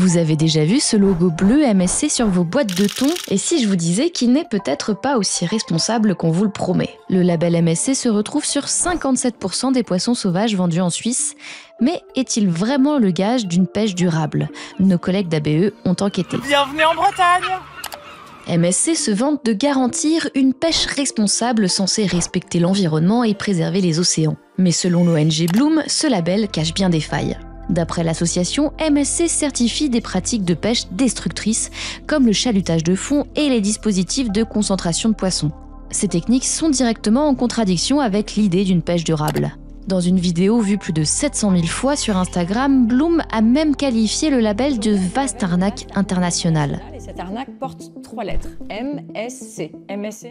Vous avez déjà vu ce logo bleu MSC sur vos boîtes de thon? Et si je vous disais qu'il n'est peut-être pas aussi responsable qu'on vous le promet? Le label MSC se retrouve sur 57% des poissons sauvages vendus en Suisse. Mais est-il vraiment le gage d'une pêche durable? Nos collègues d'ABE ont enquêté. Bienvenue en Bretagne! MSC se vante de garantir une pêche responsable censée respecter l'environnement et préserver les océans. Mais selon l'ONG Bloom, ce label cache bien des failles. D'après l'association, MSC certifie des pratiques de pêche destructrices, comme le chalutage de fond et les dispositifs de concentration de poissons. Ces techniques sont directement en contradiction avec l'idée d'une pêche durable. Dans une vidéo vue plus de 700 000 fois sur Instagram, Bloom a même qualifié le label de vaste arnaque internationale. Cette arnaque porte 3 lettres, MSC.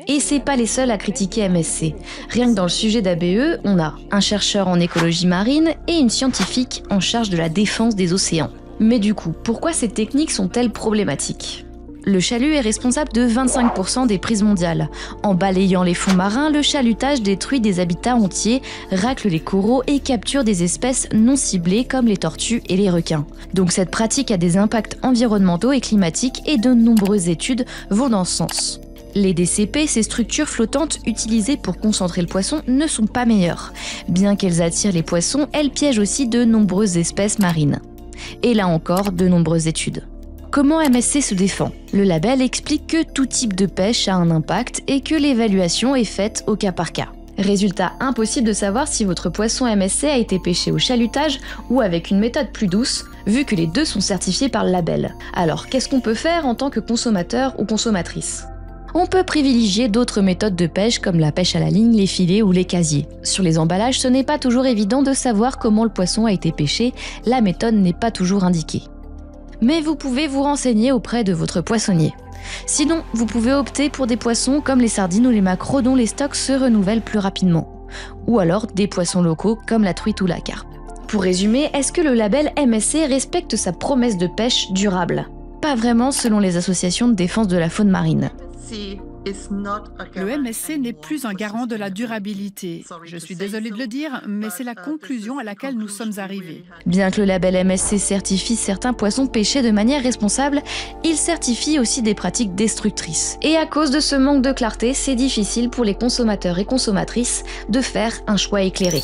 Et c'est pas les seuls à critiquer MSC. Rien que dans le sujet d'ABE, on a un chercheur en écologie marine et une scientifique en charge de la défense des océans. Mais du coup, pourquoi ces techniques sont-elles problématiques ? Le chalut est responsable de 25% des prises mondiales. En balayant les fonds marins, le chalutage détruit des habitats entiers, racle les coraux et capture des espèces non ciblées comme les tortues et les requins. Donc cette pratique a des impacts environnementaux et climatiques et de nombreuses études vont dans ce sens. Les DCP, ces structures flottantes utilisées pour concentrer le poisson, ne sont pas meilleures. Bien qu'elles attirent les poissons, elles piègent aussi de nombreuses espèces marines. Et là encore, de nombreuses études. Comment MSC se défend? Le label explique que tout type de pêche a un impact et que l'évaluation est faite au cas par cas. Résultat, impossible de savoir si votre poisson MSC a été pêché au chalutage ou avec une méthode plus douce, vu que les deux sont certifiés par le label. Alors, qu'est-ce qu'on peut faire en tant que consommateur ou consommatrice? On peut privilégier d'autres méthodes de pêche comme la pêche à la ligne, les filets ou les casiers. Sur les emballages, ce n'est pas toujours évident de savoir comment le poisson a été pêché, la méthode n'est pas toujours indiquée. Mais vous pouvez vous renseigner auprès de votre poissonnier. Sinon, vous pouvez opter pour des poissons comme les sardines ou les maquereaux dont les stocks se renouvellent plus rapidement. Ou alors des poissons locaux comme la truite ou la carpe. Pour résumer, est-ce que le label MSC respecte sa promesse de pêche durable? Pas vraiment selon les associations de défense de la faune marine. Le MSC n'est plus un garant de la durabilité. Je suis désolée de le dire, mais c'est la conclusion à laquelle nous sommes arrivés. Bien que le label MSC certifie certains poissons pêchés de manière responsable, il certifie aussi des pratiques destructrices. Et à cause de ce manque de clarté, c'est difficile pour les consommateurs et consommatrices de faire un choix éclairé.